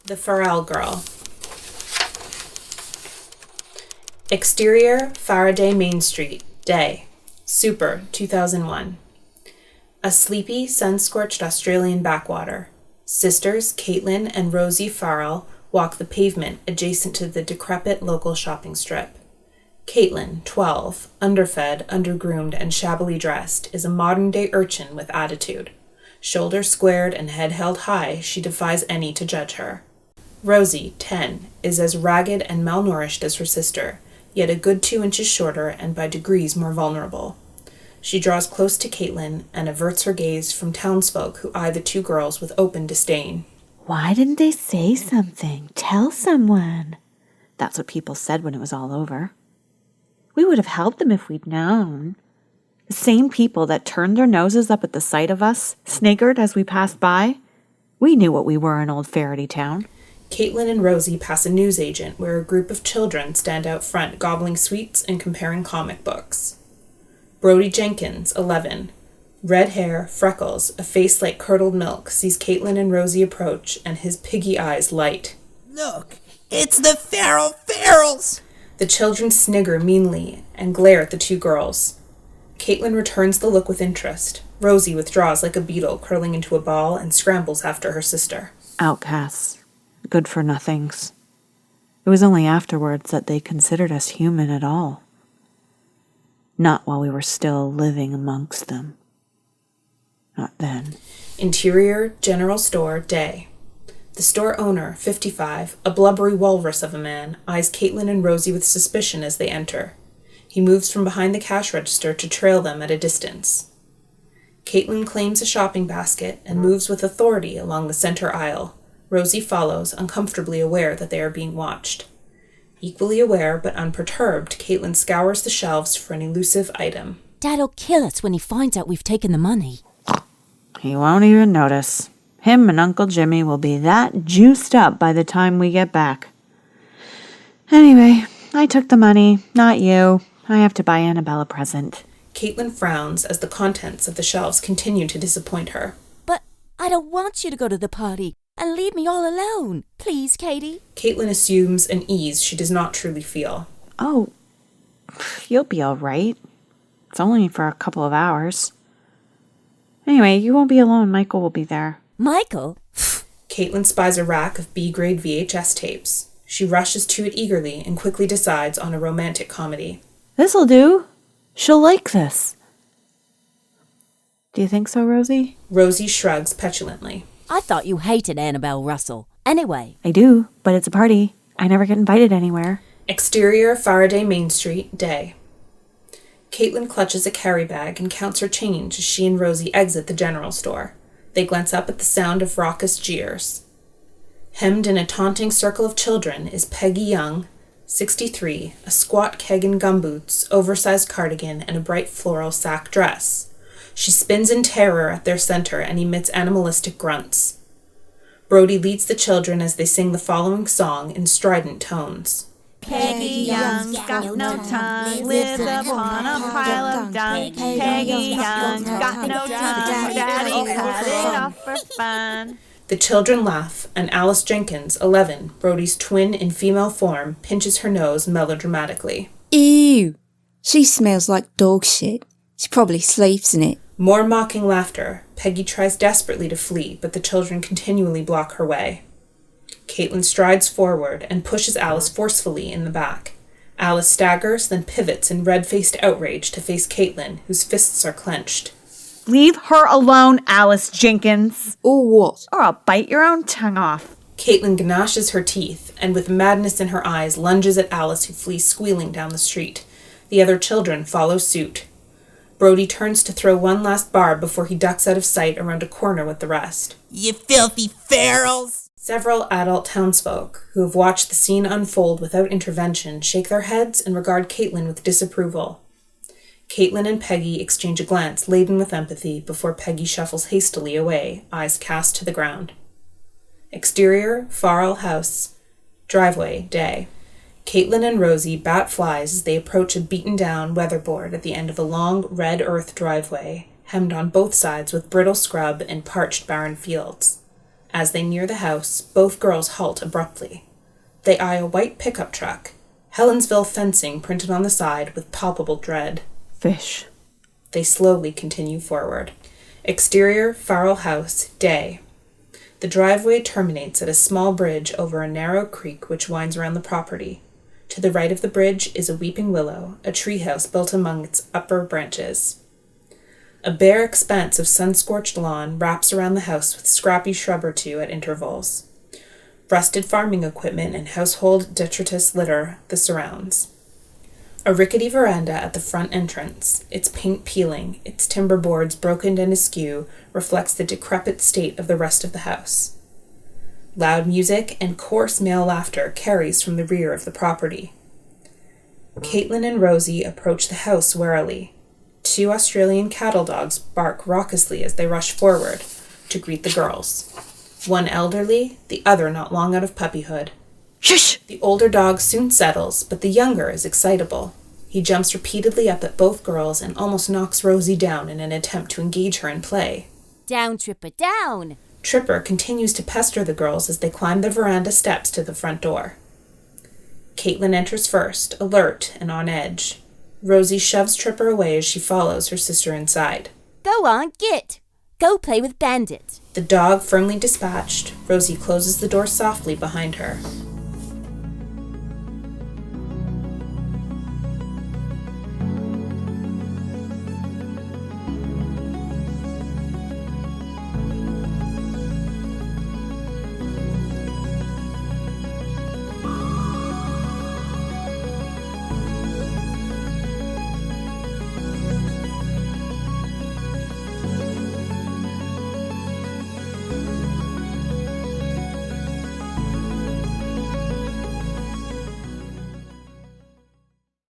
The Farrell Girl. Exterior, Faraday Main Street, day. Super, 2001. A sleepy, sun-scorched Australian backwater. Sisters Caitlin and Rosie Farrell walk the pavement adjacent to the decrepit local shopping strip. Caitlin, 12, underfed, undergroomed, and shabbily dressed, is a modern-day urchin with attitude. Shoulders squared and head held high, she defies any to judge her. Rosie, 10, is as ragged and malnourished as her sister, yet a good 2 inches shorter and by degrees more vulnerable. She draws close to Caitlin and averts her gaze from townsfolk who eye the two girls with open disdain. Why didn't they say something? Tell someone. That's what people said when it was all over. We would have helped them if we'd known. The same people that turned their noses up at the sight of us, sniggered as we passed by. We knew what we were in Old Faraday Town. Caitlin and Rosie pass a newsagent where a group of children stand out front gobbling sweets and comparing comic books. Brodie Jenkins, 11, red hair, freckles, a face like curdled milk, sees Caitlin and Rosie approach, and his piggy eyes light. Look, it's the Farrells! The children snigger meanly and glare at the two girls. Caitlin returns the look with interest. Rosie withdraws like a beetle curling into a ball and scrambles after her sister. Outcasts. Good-for-nothings. It was only afterwards that they considered us human at all. Not while we were still living amongst them. Not then. Interior, general store, day. The store owner, 55, a blubbery walrus of a man, eyes Caitlin and Rosie with suspicion as they enter. He moves from behind the cash register to trail them at a distance. Caitlin claims a shopping basket and moves with authority along the center aisle. Rosie follows, uncomfortably aware that they are being watched. Equally aware but unperturbed, Caitlin scours the shelves for an elusive item. Dad'll kill us when he finds out we've taken the money. He won't even notice. Him and Uncle Jimmy will be that juiced up by the time we get back. Anyway, I took the money, not you. I have to buy Annabelle a present. Caitlin frowns as the contents of the shelves continue to disappoint her. But I don't want you to go to the party and leave me all alone. Please, Katie. Caitlin assumes an ease she does not truly feel. Oh, you'll be all right. It's only for a couple of hours. Anyway, you won't be alone. Michael will be there. Michael? Caitlin spies a rack of B-grade VHS tapes. She rushes to it eagerly and quickly decides on a romantic comedy. This'll do. She'll like this. Do you think so, Rosie? Rosie shrugs petulantly. I thought you hated Annabelle Russell. Anyway. I do, but it's a party. I never get invited anywhere. Exterior, Faraday Main Street, day. Caitlin clutches a carry bag and counts her change as she and Rosie exit the general store. They glance up at the sound of raucous jeers. Hemmed in a taunting circle of children is Peggy Young, 63, a squat keg in gumboots, oversized cardigan, and a bright floral sack dress. She spins in terror at their center and emits animalistic grunts. Brodie leads the children as they sing the following song in strident tones. Peggy Young's got no tongue, lives upon a pile of dung. Peggy Young's got no tongue, Daddy cut it off for fun. The children laugh, and Alice Jenkins, 11, Brodie's twin in female form, pinches her nose melodramatically. Ew! She smells like dog shit. She probably sleeps in it. More mocking laughter. Peggy tries desperately to flee, but the children continually block her way. Caitlin strides forward and pushes Alice forcefully in the back. Alice staggers, then pivots in red-faced outrage to face Caitlin, whose fists are clenched. Leave her alone, Alice Jenkins. Or what? Or I'll bite your own tongue off. Caitlin gnashes her teeth, and with madness in her eyes, lunges at Alice, who flees squealing down the street. The other children follow suit. Brodie turns to throw one last barb before he ducks out of sight around a corner with the rest. You filthy Farrells! Several adult townsfolk, who have watched the scene unfold without intervention, shake their heads and regard Caitlin with disapproval. Caitlin and Peggy exchange a glance laden with empathy before Peggy shuffles hastily away, eyes cast to the ground. Exterior, Farrell house. Driveway, day. Caitlin and Rosie bat flies as they approach a beaten-down weatherboard at the end of a long, red earth driveway, hemmed on both sides with brittle scrub and parched barren fields. As they near the house, both girls halt abruptly. They eye a white pickup truck, Helensville fencing printed on the side with palpable dread. Fish. They slowly continue forward. Exterior, Farrell house, day. The driveway terminates at a small bridge over a narrow creek which winds around the property. To the right of the bridge is a weeping willow, a treehouse built among its upper branches. A bare expanse of sun-scorched lawn wraps around the house with scrappy shrub or two at intervals. Rusted farming equipment and household detritus litter the surrounds. A rickety veranda at the front entrance, its paint peeling, its timber boards broken and askew, reflects the decrepit state of the rest of the house. Loud music and coarse male laughter carries from the rear of the property. Caitlin and Rosie approach the house warily. 2 Australian cattle dogs bark raucously as they rush forward to greet the girls. One elderly, the other not long out of puppyhood. Shush! The older dog soon settles, but the younger is excitable. He jumps repeatedly up at both girls and almost knocks Rosie down in an attempt to engage her in play. Down, Tripper, down! Tripper continues to pester the girls as they climb the veranda steps to the front door. Caitlin enters first, alert and on edge. Rosie shoves Tripper away as she follows her sister inside. Go on, git! Go play with Bandit. The dog firmly dispatched, Rosie closes the door softly behind her.